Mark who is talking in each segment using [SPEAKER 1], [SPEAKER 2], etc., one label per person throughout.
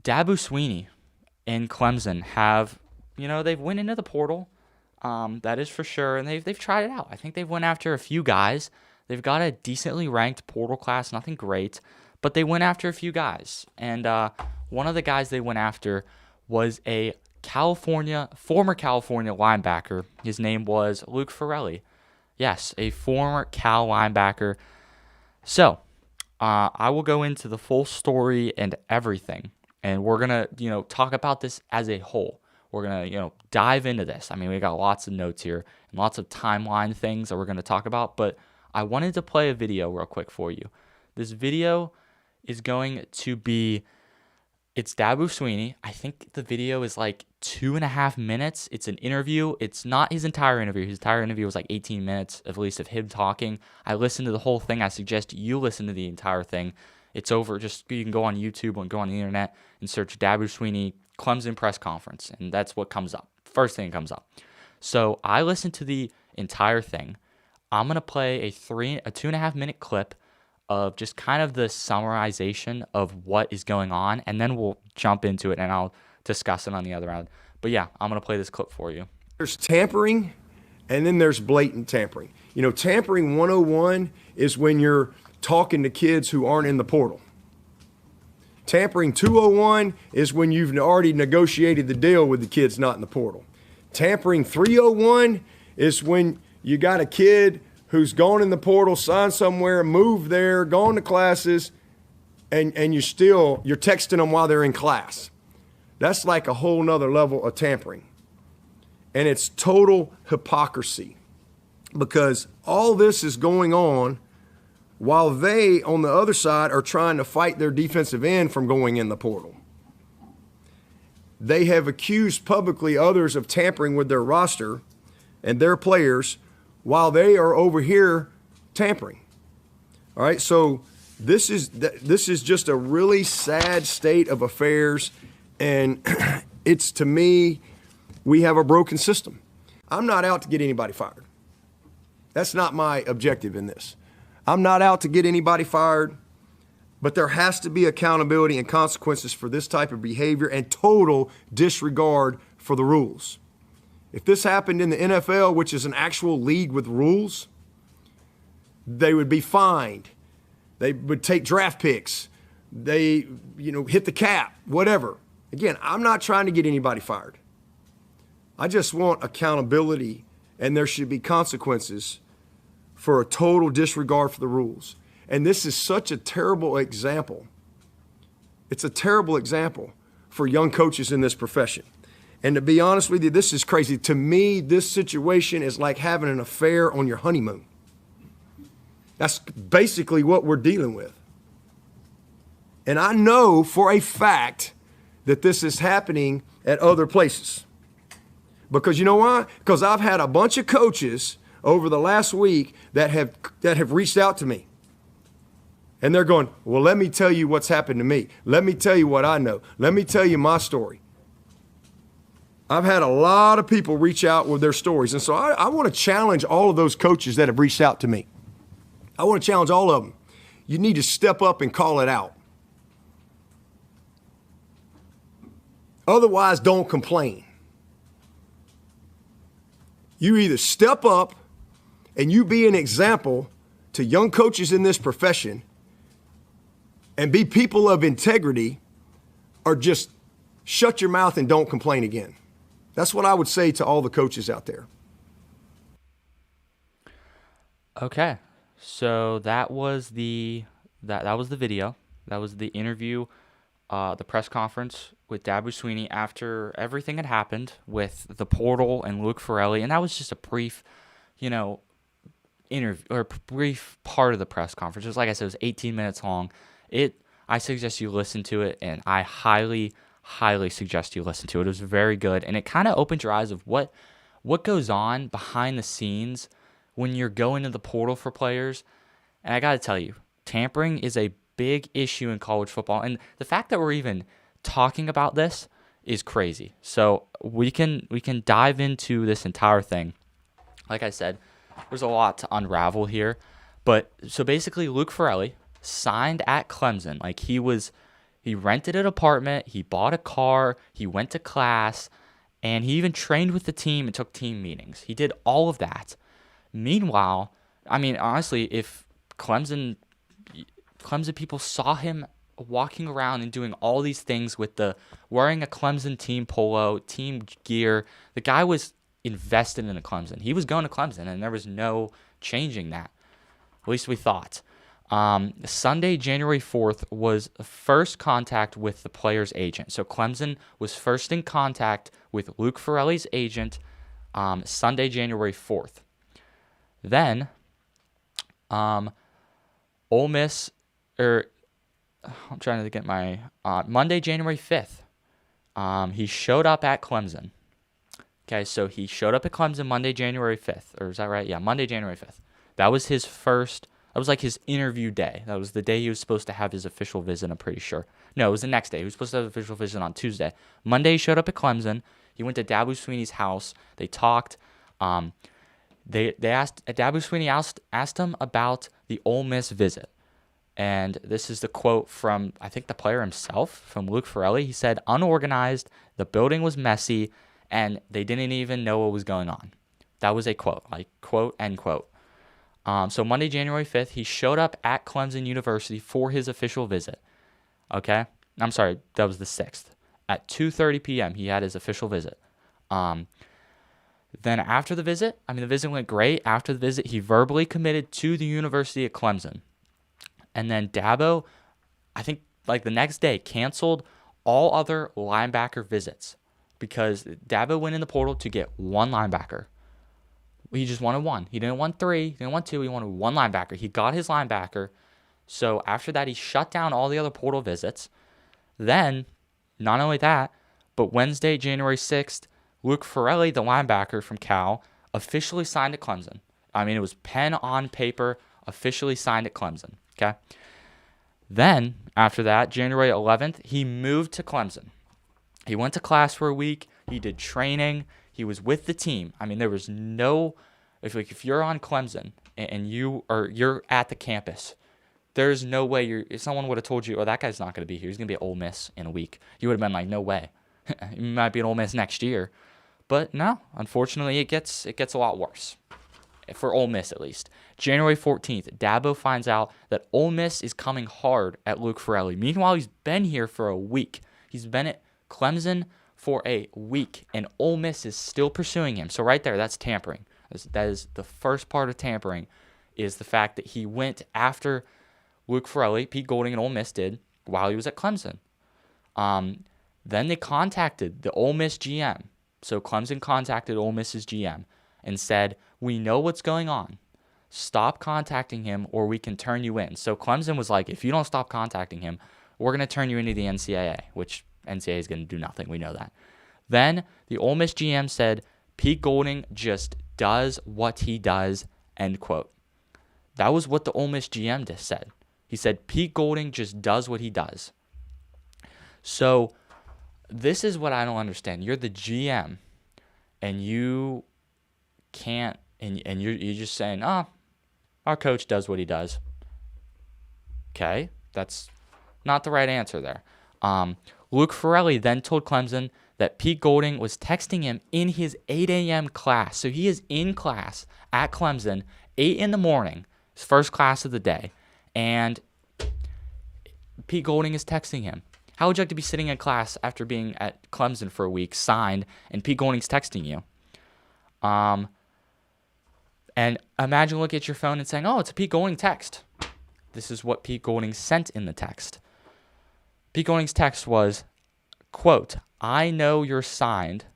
[SPEAKER 1] Dabo Sweeney and Clemson have, they've went into the portal. That is for sure, and they've tried it out. I think they've went after a few guys. They've got a decently ranked portal class, nothing great, but they went after a few guys. And one of the guys they went after was a former California linebacker. His name was Luke Farrelly. Yes, a former Cal linebacker. So, I will go into the full story and everything, and we're going to, talk about this as a whole. We're going to, dive into this. I mean, we got lots of notes here and lots of timeline things that we're going to talk about, but I wanted to play a video real quick for you. This video is going to be, it's Dabo Sweeney. I think the video is like 2.5 minutes. It's an interview. It's not his entire interview. His entire interview was like 18 minutes, at least, of him talking. I listened to the whole thing. I suggest you listen to the entire thing. It's over. You can go on YouTube and go on the internet and search Dabo Sweeney Clemson press conference, and that's what comes up. First thing that comes up. So I listened to the entire thing. I'm going to play a 2.5 minute clip of just kind of the summarization of what is going on, and then we'll jump into it and I'll discuss it on the other end. But yeah, I'm going to play this clip for you.
[SPEAKER 2] There's tampering, and then there's blatant tampering. Tampering 101 is when you're talking to kids who aren't in the portal. Tampering 201 is when you've already negotiated the deal with the kids not in the portal. Tampering 301 is when you got a kid who's gone in the portal, signed somewhere, moved there, gone to classes, and you're texting them while they're in class. That's like a whole nother level of tampering. And it's total hypocrisy, because all this is going on while they, on the other side, are trying to fight their defensive end from going in the portal. They have accused publicly others of tampering with their roster and their players while they are over here tampering. All right, so this is just a really sad state of affairs, and it's, to me, we have a broken system. I'm not out to get anybody fired. That's not my objective in this. I'm not out to get anybody fired, but there has to be accountability and consequences for this type of behavior and total disregard for the rules. If this happened in the NFL, which is an actual league with rules, they would be fined. They would take draft picks. They, hit the cap, whatever. Again, I'm not trying to get anybody fired. I just want accountability, and there should be consequences for a total disregard for the rules. And this is such a terrible example. It's a terrible example for young coaches in this profession. And to be honest with you, this is crazy. To me, this situation is like having an affair on your honeymoon. That's basically what we're dealing with. And I know for a fact that this is happening at other places. Because you know why? Because I've had a bunch of coaches over the last week that have reached out to me. And they're going, well, let me tell you what's happened to me. Let me tell you what I know. Let me tell you my story. I've had a lot of people reach out with their stories. And so I want to challenge all of those coaches that have reached out to me. I want to challenge all of them. You need to step up and call it out. Otherwise, don't complain. You either step up and you be an example to young coaches in this profession and be people of integrity, or just shut your mouth and don't complain again. That's what I would say to all the coaches out there.
[SPEAKER 1] Okay, so that was the video. That was the interview, the press conference with Dabo Sweeney after everything had happened with the portal and Luke Farrelly, and that was just a brief, interview or brief part of the press conference. Just like I said, it was 18 minutes long. I suggest you listen to it, and I highly suggest you listen to it. It was very good, and it kind of opened your eyes of what goes on behind the scenes when you're going to the portal for players. And I got to tell you, tampering is a big issue in college football, and the fact that we're even talking about this is crazy. So we can dive into this entire thing. Like I said, there's a lot to unravel here, but so basically Luke Farrelly signed at Clemson. Like he was He rented an apartment. He bought a car. He went to class. And he even trained with the team and took team meetings. He did all of that. Meanwhile, I mean, honestly, if Clemson people saw him walking around and doing all these things with wearing a Clemson team polo, team gear, the guy was invested in the Clemson. He was going to Clemson, and there was no changing that. At least we thought. Sunday, January 4th, was first contact with the player's agent. So Clemson was first in contact with Luke Farrelly's agent Sunday, January 4th. Then, Ole Miss, I'm trying to get my, Monday, January 5th, he showed up at Clemson. Okay, so he showed up at Clemson Monday, January 5th. Or is that right? Yeah, Monday, January 5th. That was like his interview day. That was the day he was supposed to have his official visit, I'm pretty sure. No, it was the next day. He was supposed to have an official visit on Tuesday. Monday, he showed up at Clemson. He went to Dabo Sweeney's house. They talked. Dabo Sweeney asked him about the Ole Miss visit. And this is the quote from, I think, the player himself, from Luke Farrelly. He said, "Unorganized, the building was messy, and they didn't even know what was going on." That was a quote, like quote, end quote. So Monday, January 5th, he showed up at Clemson University for his official visit. Okay? I'm sorry, that was the 6th. At 2:30 p.m., he had his official visit. Then after the visit, the visit went great. After the visit, he verbally committed to the University of Clemson. And then Dabo, I think like the next day, canceled all other linebacker visits because Dabo went in the portal to get one linebacker. He just wanted one. He didn't want three. He didn't want two. He wanted one linebacker. He got his linebacker. So after that, he shut down all the other portal visits. Then, not only that, but Wednesday, January 6th, Luke Farrelly, the linebacker from Cal, officially signed at Clemson. It was pen on paper, officially signed at Clemson. Okay. Then, after that, January 11th, he moved to Clemson. He went to class for a week. He did training. He was with the team. There was no, if you're on Clemson and you're at the campus, there's no way if someone would have told you, oh, that guy's not going to be here. He's going to be at Ole Miss in a week. You would have been like, no way. He might be at Ole Miss next year. But no, unfortunately, it gets a lot worse. For Ole Miss, at least. January 14th, Dabo finds out that Ole Miss is coming hard at Luke Farrelly. Meanwhile, he's been here for a week. He's been at Clemson for a week, and Ole Miss is still pursuing him. So right there, that's tampering. That is the first part of tampering, is the fact that he went after Luke Farrelly, Pete Golding, and Ole Miss did while he was at Clemson. Then they contacted the Ole Miss GM. So Clemson contacted Ole Miss's GM and said, "We know what's going on. Stop contacting him or we can turn you in." So Clemson was like, if you don't stop contacting him, we're going to turn you into the NCAA, which NCAA is going to do nothing. We know that. Then the Ole Miss GM said, "Pete Golding just does what he does," end quote. That was what the Ole Miss GM just said. He said, Pete Golding just does what he does. So this is what I don't understand. You're the GM, and you can't, and you're just saying, "Oh, our coach does what he does." Okay, that's not the right answer there. Luke Farrelly then told Clemson that Pete Golding was texting him in his 8 a.m. class. So he is in class at Clemson, 8 in the morning, his first class of the day, and Pete Golding is texting him. How would you like to be sitting in class after being at Clemson for a week, signed, and Pete Golding's texting you? And imagine looking at your phone and saying, "Oh, it's a Pete Golding text." This is what Pete Golding sent in the text. Pete Golding's text was, quote, "I know you're signed.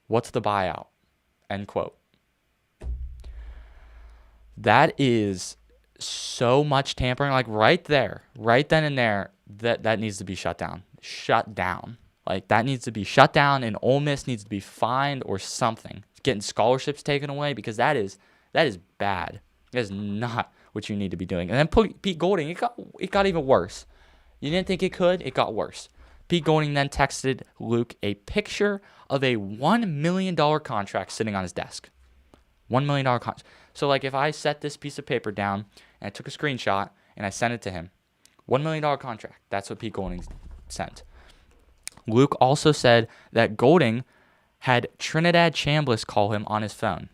[SPEAKER 1] What's the buyout?" End quote. That is so much tampering. Like right there, right then and there, that needs to be shut down. Shut down. Like that needs to be shut down, and Ole Miss needs to be fined or something. Getting scholarships taken away, because that is bad. That is not what you need to be doing. And then Pete Golding, it got even worse. You didn't think it could? It got worse. Pete Golding then texted Luke a picture of a $1 million contract sitting on his desk. $1 million contract. So like if I set this piece of paper down and I took a screenshot and I sent it to him, $1 million contract. That's what Pete Golding sent. Luke also said that Golding had Trinidad Chambliss call him on his phone.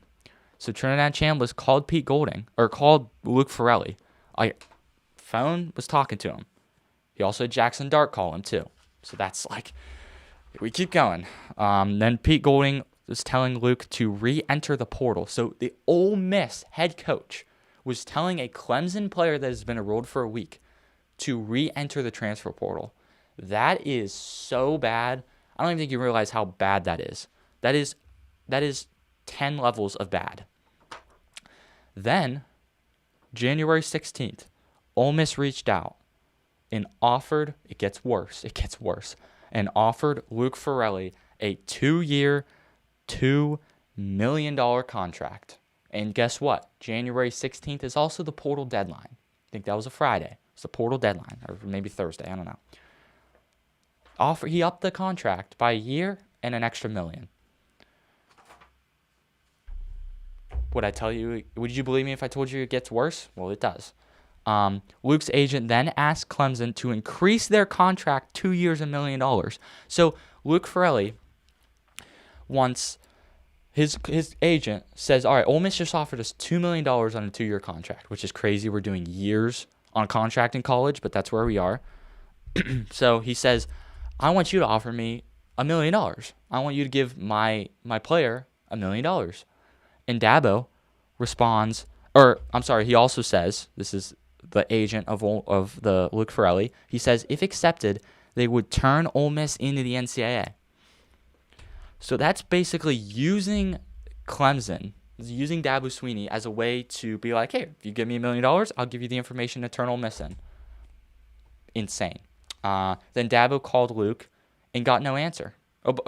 [SPEAKER 1] So Trinidad Chambliss called called Luke Ferrelli. Phone was talking to him. He also had Jackson Dart call him too. So that's like, we keep going. Then Pete Golding was telling Luke to re-enter the portal. So the Ole Miss head coach was telling a Clemson player that has been enrolled for a week to re-enter the transfer portal. That is so bad. I don't even think you realize how bad that is. That is 10 levels of bad. Then, January 16th, Ole Miss reached out and offered, it gets worse, and offered Luke Ferrelli a 2-year, $2 million contract. And guess what? January 16th is also the portal deadline. I think that was a Friday. It's the portal deadline, or maybe Thursday, I don't know. He upped the contract by a year and an extra $1 million. Would you believe me if I told you it gets worse? Well, it does. Luke's agent then asked Clemson to increase their contract 2 years, $1 million. So Luke Ferrelli wants, his agent says, all right, Ole Miss just offered us $2 million on a 2-year contract, which is crazy. We're doing years on a contract in college, but that's where we are. So he says, I want you to offer me $1 million. I want you to give my player $1 million. And Dabo responds, he also says, this is the agent of the Luke Ferrelli, he says, if accepted, they would turn Ole Miss into the NCAA. So that's basically using Clemson, using Dabo Sweeney as a way to be like, hey, if you give me $1 million, I'll give you the information to turn Ole Miss in. Insane. Then Dabo called Luke and got no answer.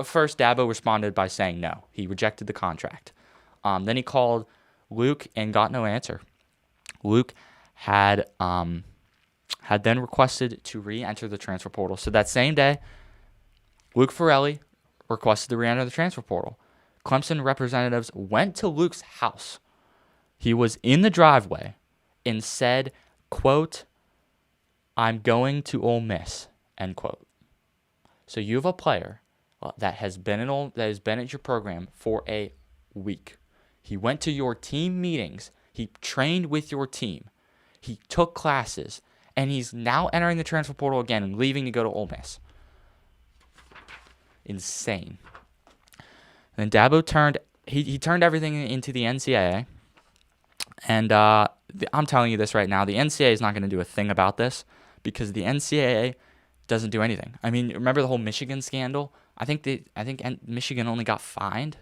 [SPEAKER 1] First, Dabo responded by saying no. He rejected the contract. Then he called Luke and got no answer. Luke had then requested to re-enter the transfer portal. So that same day, Luke Ferrelli requested to re-enter the transfer portal. Clemson representatives went to Luke's house. He was in the driveway and said, quote, I'm going to Ole Miss, end quote. So you have a player that has been at your program for a week. He went to your team meetings. He trained with your team. He took classes. And he's now entering the transfer portal again and leaving to go to Ole Miss. Insane. Then Dabo turned everything into the NCAA. And I'm telling you this right now. The NCAA is not going to do a thing about this because the NCAA doesn't do anything. I mean, remember the whole Michigan scandal? I think Michigan only got fined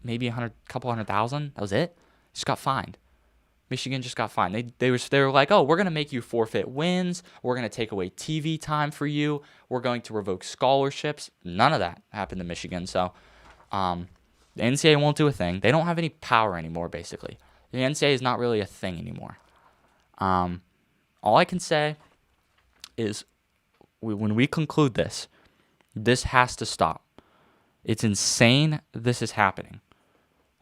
[SPEAKER 1] maybe a couple hundred thousand. That was it. Just got fined. Michigan just got fined. They were like, oh, we're gonna make you forfeit wins. We're gonna take away TV time for you. We're going to revoke scholarships. None of that happened to Michigan. So the NCAA won't do a thing. They don't have any power anymore. Basically, the NCAA is not really a thing anymore. All I can say is when we conclude this has to stop. It's insane this is happening.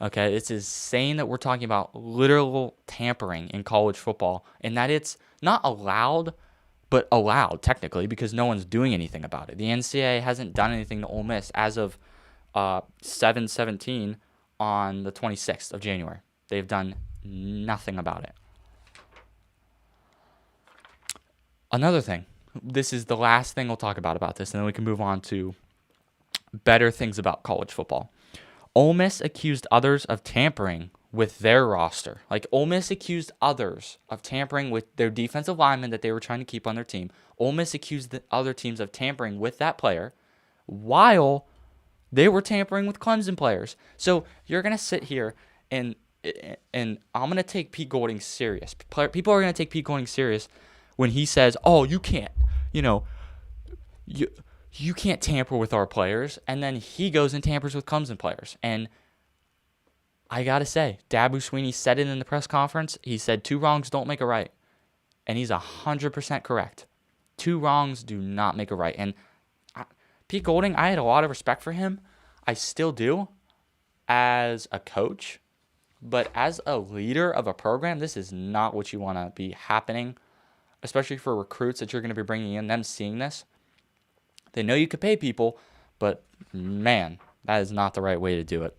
[SPEAKER 1] Okay, it's insane that we're talking about literal tampering in college football and that it's not allowed, but allowed technically because no one's doing anything about it. The NCAA hasn't done anything to Ole Miss as of 7/17 on the 26th of January. They've done nothing about it. Another thing, this is the last thing we'll talk about this, and then we can move on to better things about college football. Ole Miss accused others of tampering with their roster. Like, Ole Miss accused others of tampering with their defensive linemen that they were trying to keep on their team. Ole Miss accused the other teams of tampering with that player while they were tampering with Clemson players. So you're going to sit here and I'm going to take Pete Golding serious. People are going to take Pete Golding serious when he says, oh, you can't, you can't tamper with our players, and then he goes and tampers with Clemson players. And I got to say, Dabo Sweeney said it in the press conference. He said 2 wrongs don't make a right. And he's 100% correct. 2 wrongs do not make a right. And Pete Golding, I had a lot of respect for him. I still do as a coach. But as a leader of a program, this is not what you want to be happening, especially for recruits that you're going to be bringing in, them seeing this. They know you could pay people, but man, that is not the right way to do it.